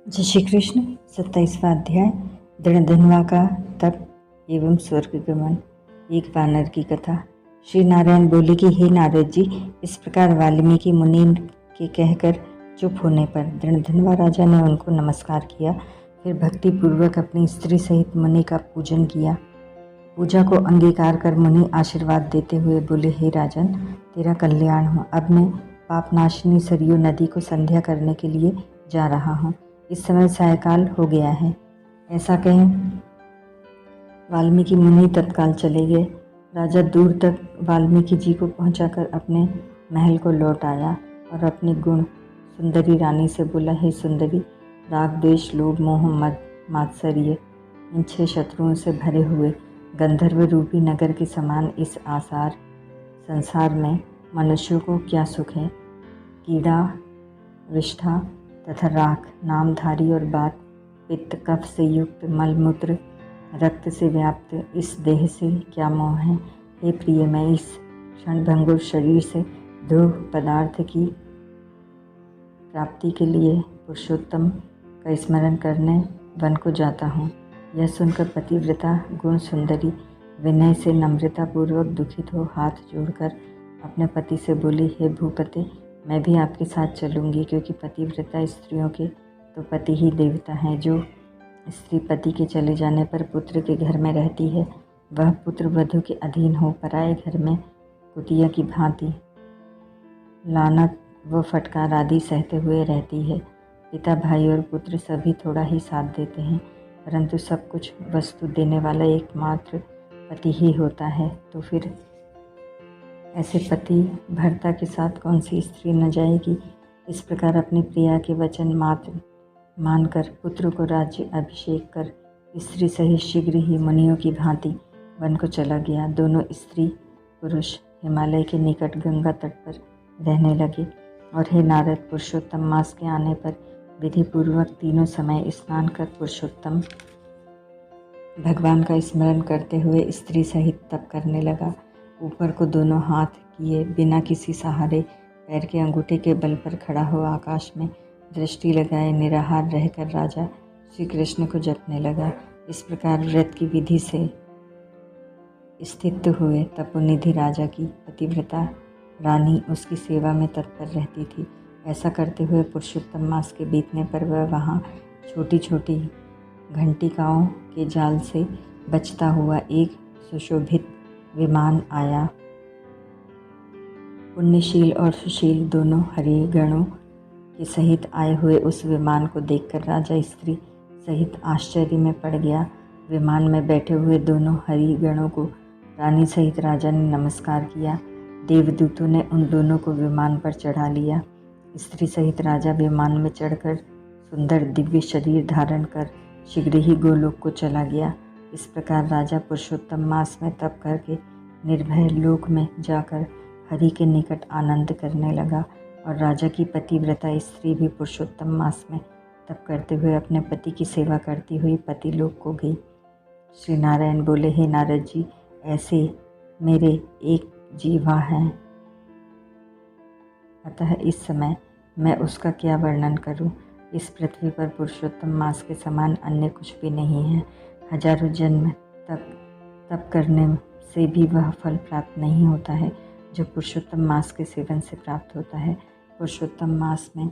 जय श्री कृष्ण। 27वां अध्याय दृढ़धन्वा का तप एवं स्वर्ग गमन। एक वानर की कथा। श्री नारायण बोले कि हे नारद जी, इस प्रकार वाल्मीकि मुनि के कहकर चुप होने पर दृढ़धन्वा राजा ने उनको नमस्कार किया। फिर भक्ति पूर्वक अपनी स्त्री सहित मुनि का पूजन किया। पूजा को अंगीकार कर मुनि आशीर्वाद देते हुए बोले, हे राजन, तेरा कल्याण हो। अब मैं पापनाशिनी सरयू नदी को संध्या करने के लिए जा रहा हूँ। इस समय सायकाल हो गया है। ऐसा कह वाल्मीकि मुनि तत्काल चले गए। राजा दूर तक वाल्मीकि जी को पहुंचाकर अपने महल को लौट आया और अपनी गुण सुंदरी रानी से बोला, हे सुंदरी, राग द्वेष लोभ मोह मद मात्सर्य इन 6 शत्रुओं से भरे हुए गंधर्व रूपी नगर के समान इस आसार संसार में मनुष्यों को क्या सुख है। कीड़ा विष्ठा तथा राख नामधारी और बात पित्त कफ से युक्त मलमूत्र रक्त से व्याप्त इस देह से क्या मोह है। हे प्रिय, मैं इस क्षणभंगुर शरीर से ध्रुव पदार्थ की प्राप्ति के लिए पुरुषोत्तम का स्मरण करने वन को जाता हूँ। यह सुनकर पतिव्रता गुण सुंदरी विनय से नम्रता पूर्वक दुखित हो हाथ जोड़कर अपने पति से बोली, हे भूपते, मैं भी आपके साथ चलूँगी, क्योंकि पतिव्रता स्त्रियों के तो पति ही देवता हैं। जो स्त्री पति के चले जाने पर पुत्र के घर में रहती है, वह पुत्र वधू के अधीन हो पराए घर में कुतिया की भांति लानत व फटकार आदि सहते हुए रहती है। पिता भाई और पुत्र सभी थोड़ा ही साथ देते हैं, परंतु सब कुछ वस्तु देने वाला एकमात्र पति ही होता है। तो फिर ऐसे पति भर्ता के साथ कौन सी स्त्री न जाएगी। इस प्रकार अपनी प्रिया के वचन मात्र मानकर पुत्र को राज्य अभिषेक कर स्त्री सहित शीघ्र ही मुनियों की भांति वन को चला गया। दोनों स्त्री पुरुष हिमालय के निकट गंगा तट पर रहने लगे। और हे नारद, पुरुषोत्तम मास के आने पर विधि पूर्वक तीनों समय स्नान कर पुरुषोत्तम भगवान का स्मरण करते हुए स्त्री सहित तप करने लगा। ऊपर को दोनों हाथ किए बिना किसी सहारे पैर के अंगूठे के बल पर खड़ा हो आकाश में दृष्टि लगाए निराहार रहकर राजा श्री कृष्ण को जपने लगा। इस प्रकार व्रत की विधि से स्थित हुए तपोनिधि राजा की पतिव्रता रानी उसकी सेवा में तत्पर रहती थी। ऐसा करते हुए पुरुषोत्तम मास के बीतने पर वह वहाँ छोटी छोटी घंटिकाओं के जाल से बचता हुआ एक सुशोभित विमान आया। पुण्यशील और सुशील दोनों हरिगणों के सहित आए हुए उस विमान को देखकर राजा स्त्री सहित आश्चर्य में पड़ गया। विमान में बैठे हुए दोनों हरिगणों को रानी सहित राजा ने नमस्कार किया। देवदूतों ने उन दोनों को विमान पर चढ़ा लिया। स्त्री सहित राजा विमान में चढ़कर सुंदर दिव्य शरीर धारण कर शीघ्र ही गोलोक को चला गया। इस प्रकार राजा पुरुषोत्तम मास में तप करके निर्भय लोक में जाकर हरि के निकट आनंद करने लगा। और राजा की पतिव्रता स्त्री भी पुरुषोत्तम मास में तप करते हुए अपने पति की सेवा करती हुई पति लोक को गई। श्री नारायण बोले, हे नारद जी, ऐसे मेरे एक जीवा हैं, अतः इस समय मैं उसका क्या वर्णन करूं। इस पृथ्वी पर पुरुषोत्तम मास के समान अन्य कुछ भी नहीं है। हजारों जन्म तप करने से भी वह फल प्राप्त नहीं होता है जो पुरुषोत्तम मास के सेवन से प्राप्त होता है। पुरुषोत्तम मास में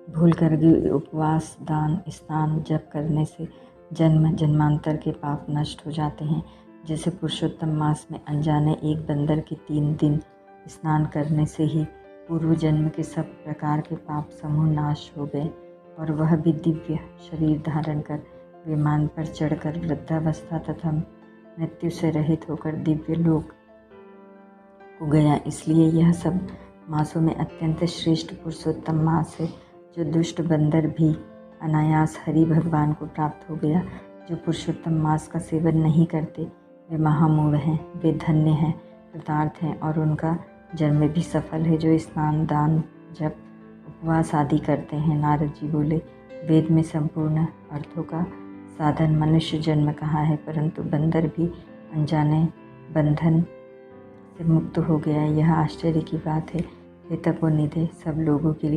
भूल कर भी उपवास दान स्नान जप करने से जन्म जन्मांतर के पाप नष्ट हो जाते हैं। जैसे पुरुषोत्तम मास में अनजाने एक बंदर के 3 दिन स्नान करने से ही पूर्व जन्म के सब प्रकार के पाप समूह नाश हो गए और वह भी दिव्य शरीर धारण कर विमान पर चढ़कर वृद्धावस्था तथा मृत्यु से रहित होकर दिव्य लोक को गया। इसलिए यह सब मासों में अत्यंत श्रेष्ठ पुरुषोत्तम मास है। जो दुष्ट बंदर भी अनायास हरि भगवान को प्राप्त हो गया। जो पुरुषोत्तम मास का सेवन नहीं करते वे महामूढ़ हैं, वे धन्य हैं, कृतार्थ हैं और उनका जन्म भी सफल है। जो स्नान दान जप उपवास आदि करते हैं। नारद जी बोले, वेद में संपूर्ण अर्थों का साधन मनुष्य जन्म कहा है, परंतु बंदर भी अनजाने बंधन से मुक्त हो गया। यह आश्चर्य की बात है। हे तपोनिधे, सब लोगों के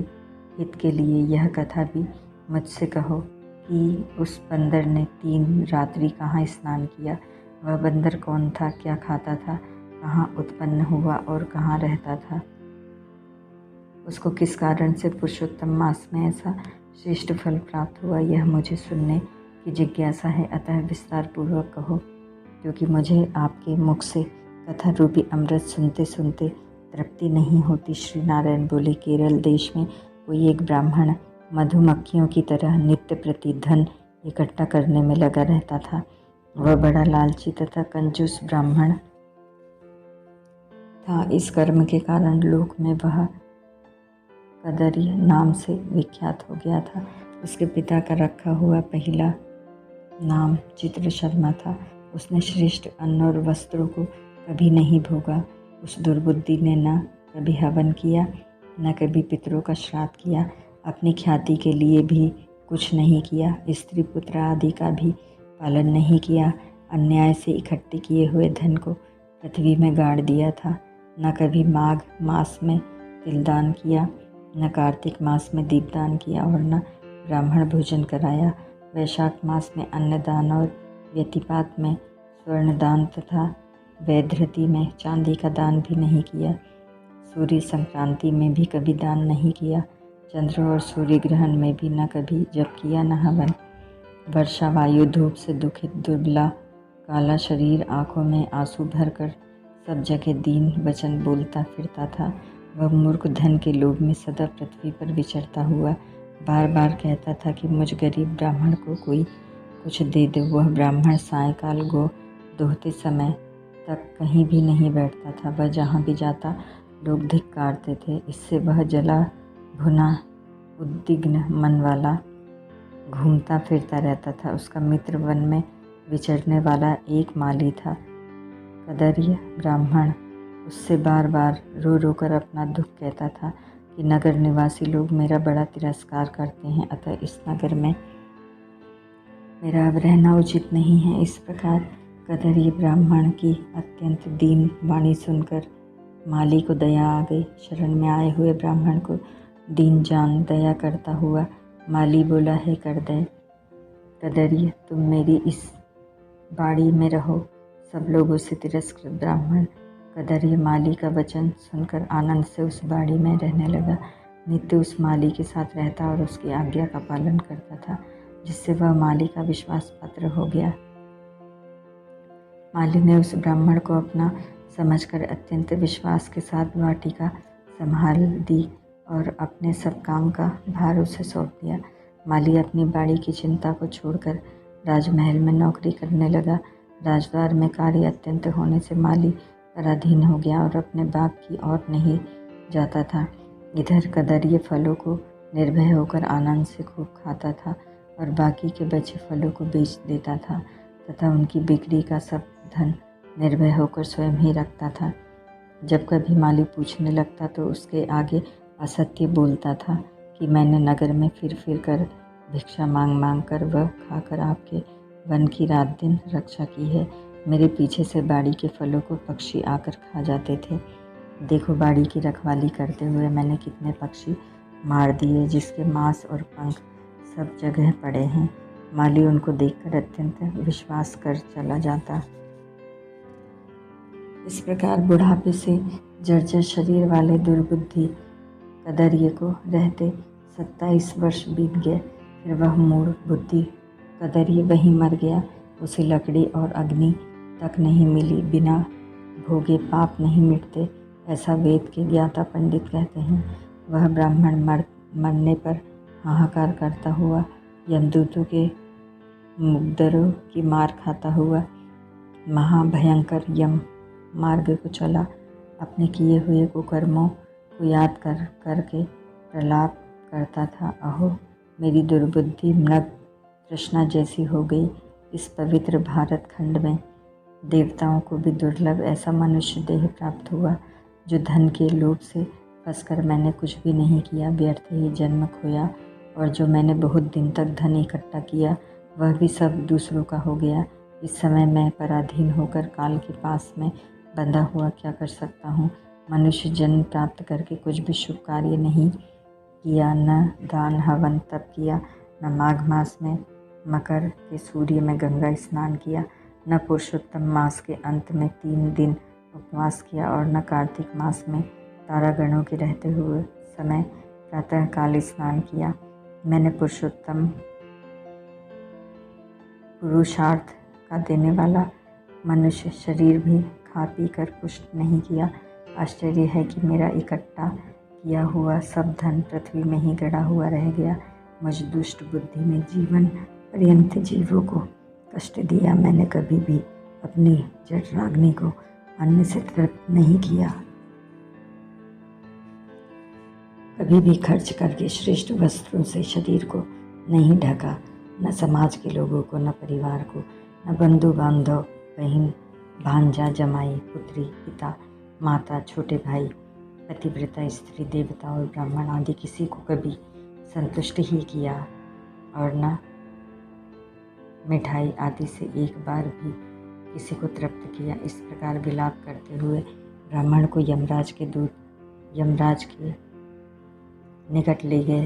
हित के लिए यह कथा भी मुझसे कहो कि उस बंदर ने 3 रात्रि कहाँ स्नान किया। वह बंदर कौन था, क्या खाता था, कहाँ उत्पन्न हुआ और कहाँ रहता था। उसको किस कारण से पुरुषोत्तम मास में ऐसा श्रेष्ठ फल प्राप्त हुआ, यह मुझे सुनने की जिज्ञासा है। अतः विस्तार पूर्वक कहो, क्योंकि मुझे आपके मुख से कथा रूपी अमृत सुनते सुनते तृप्ति नहीं होती। श्री नारायण बोले, केरल देश में कोई एक ब्राह्मण मधुमक्खियों की तरह नित्य प्रति धन इकट्ठा करने में लगा रहता था। वह बड़ा लालची तथा कंजूस ब्राह्मण था। इस कर्म के कारण लोक में वह कदरी नाम से विख्यात हो गया था। उसके पिता का रखा हुआ पहला नाम चित्र शर्मा था। उसने श्रेष्ठ अन्न और वस्त्रों को कभी नहीं भोगा। उस दुर्बुद्धि ने न कभी हवन किया, न कभी पितरों का श्राद्ध किया। अपनी ख्याति के लिए भी कुछ नहीं किया। स्त्री पुत्र आदि का भी पालन नहीं किया। अन्याय से इकट्ठे किए हुए धन को पृथ्वी में गाड़ दिया था। न कभी माघ मास में तिलदान किया, न कार्तिक मास में दीपदान किया और न ब्राह्मण भोजन कराया। वैशाख मास में अन्नदान और व्यतिपात में स्वर्णदान तथा वैधृति में चांदी का दान भी नहीं किया। सूर्य संक्रांति में भी कभी दान नहीं किया। चंद्र और सूर्य ग्रहण में भी न कभी जप किया, न हवन। वर्षा वायु धूप से दुखित दुबला काला शरीर, आंखों में आंसू भरकर सब जगह दीन वचन बोलता फिरता था। वह मूर्ख धन के लोभ में सदा पृथ्वी पर विचरता हुआ बार बार कहता था कि मुझ गरीब ब्राह्मण को कोई कुछ दे दो। वह ब्राह्मण सायंकाल गो दोहते समय तक कहीं भी नहीं बैठता था। वह जहाँ भी जाता लोग धिक्कारते थे। इससे वह जला भुना उद्विग्न मन वाला घूमता फिरता रहता था। उसका मित्र वन में विचरने वाला एक माली था, कदर्य ब्राह्मण। उससे बार बार रो रो कर अपना दुख कहता था कि नगर निवासी लोग मेरा बड़ा तिरस्कार करते हैं, अतः इस नगर में मेरा अब रहना उचित नहीं है। इस प्रकार कदर्य ब्राह्मण की अत्यंत दीन वाणी सुनकर माली को दया आ गई। शरण में आए हुए ब्राह्मण को दीन जान दया करता हुआ माली बोला, है कदर्य, तुम मेरी इस बाड़ी में रहो। सब लोगों से तिरस्कृत ब्राह्मण कदर्य माली का वचन सुनकर आनंद से उस बाड़ी में रहने लगा। नित्य उस माली के साथ रहता और उसकी आज्ञा का पालन करता था, जिससे वह माली का विश्वास पात्र हो गया। माली ने उस ब्राह्मण को अपना समझकर अत्यंत विश्वास के साथ वाटिका संभाल दी और अपने सब काम का भार उसे सौंप दिया। माली अपनी बाड़ी की चिंता को छोड़कर राजमहल में नौकरी करने लगा। राजद्वार में कार्य अत्यंत होने से माली पराधीन हो गया और अपने बाग की ओर नहीं जाता था। इधर कदर्य फलों को निर्भय होकर आनंद से खूब खाता था और बाकी के बचे फलों को बेच देता था तथा उनकी बिक्री का सब धन निर्भय होकर स्वयं ही रखता था। जब कभी माली पूछने लगता तो उसके आगे असत्य बोलता था कि मैंने नगर में फिर फिर कर भिक्षा मांग मांग कर व खाकर आपके वन की रात दिन रक्षा की है। मेरे पीछे से बाड़ी के फलों को पक्षी आकर खा जाते थे। देखो, बाड़ी की रखवाली करते हुए मैंने कितने पक्षी मार दिए, जिसके मांस और पंख सब जगह पड़े हैं। माली उनको देखकर अत्यंत विश्वास कर चला जाता। इस प्रकार बुढ़ापे से जर्जर शरीर वाले दुर्बुद्धि कदर्य को रहते 27 वर्ष बीत गए। फिर वह मूढ़ बुद्धि कदर्य वहीं मर गया। उसे लकड़ी और अग्नि तक नहीं मिली। बिना भोगे पाप नहीं मिटते, ऐसा वेद के ज्ञाता पंडित कहते हैं। वह ब्राह्मण मरने पर हाहाकार करता हुआ यमदूतों के मुग्दरों की मार खाता हुआ महाभयंकर यम मार्ग को चला। अपने किए हुए कुकर्मों को याद करके प्रलाप करता था। अहो, मेरी दुर्बुद्धि मृग तृष्णा जैसी हो गई। इस पवित्र भारत खंड में देवताओं को भी दुर्लभ ऐसा मनुष्य देह प्राप्त हुआ, जो धन के लोभ से फंसकर मैंने कुछ भी नहीं किया, व्यर्थ ही जन्म खोया, और जो मैंने बहुत दिन तक धन इकट्ठा किया वह भी सब दूसरों का हो गया। इस समय मैं पराधीन होकर काल के पास में बंधा हुआ क्या कर सकता हूँ। मनुष्य जन्म प्राप्त करके कुछ भी शुभ कार्य नहीं किया, न दान हवन तप किया, न माघ मास में मकर के सूर्य में गंगा स्नान किया, न पुरुषोत्तम मास के अंत में 3 दिन उपवास किया और न कार्तिक मास में तारागणों के रहते हुए समय प्रातःकाल स्नान किया। मैंने पुरुषोत्तम पुरुषार्थ का देने वाला मनुष्य शरीर भी खा पी कर पुष्ट नहीं किया। आश्चर्य है कि मेरा इकट्ठा किया हुआ सब धन पृथ्वी में ही गड़ा हुआ रह गया। मुझ दुष्ट बुद्धि ने जीवन पर्यंत जीवों को कष्ट दिया। मैंने कभी भी अपनी जठराग्नि को अन्न से तृप्त नहीं किया, कभी भी खर्च करके श्रेष्ठ वस्त्रों से शरीर को नहीं ढका, न समाज के लोगों को, न परिवार को, न बंधु बांधव, बहन भांजा, जमाई, पुत्री, पिता, माता, छोटे भाई, पतिव्रता स्त्री, देवता और ब्राह्मण आदि किसी को कभी संतुष्ट ही किया और न मिठाई आदि से एक बार भी किसी को तृप्त किया। इस प्रकार विलाप करते हुए ब्राह्मण को यमराज के दूत यमराज के निकट ले गए।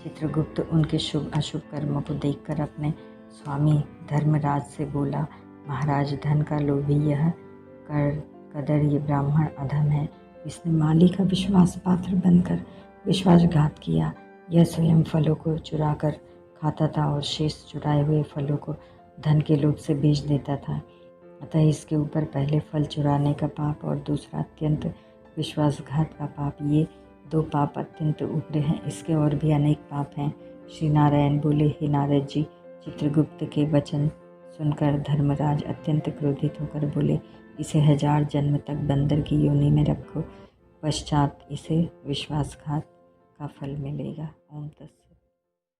चित्रगुप्त उनके शुभ अशुभ कर्मों को देखकर अपने स्वामी धर्मराज से बोला, महाराज, धन का लोभी यह कदर ये ब्राह्मण अधम है। इसने माली का विश्वास पात्र बनकर विश्वासघात किया। यह स्वयं फलों को चुरा कर खाता था और शेष चुराए हुए फलों को धन के लोभ से बेच देता था। अतः इसके ऊपर पहले फल चुराने का पाप और दूसरा अत्यंत विश्वासघात का पाप, ये 2 पाप अत्यंत उग्र हैं। इसके और भी अनेक पाप हैं। श्री नारायण बोले, हे नारद जी, चित्रगुप्त के वचन सुनकर धर्मराज अत्यंत क्रोधित होकर बोले, इसे 1000 जन्म तक बंदर की योनि में रखो, पश्चात इसे विश्वासघात का फल मिलेगा। ओम तत्सत।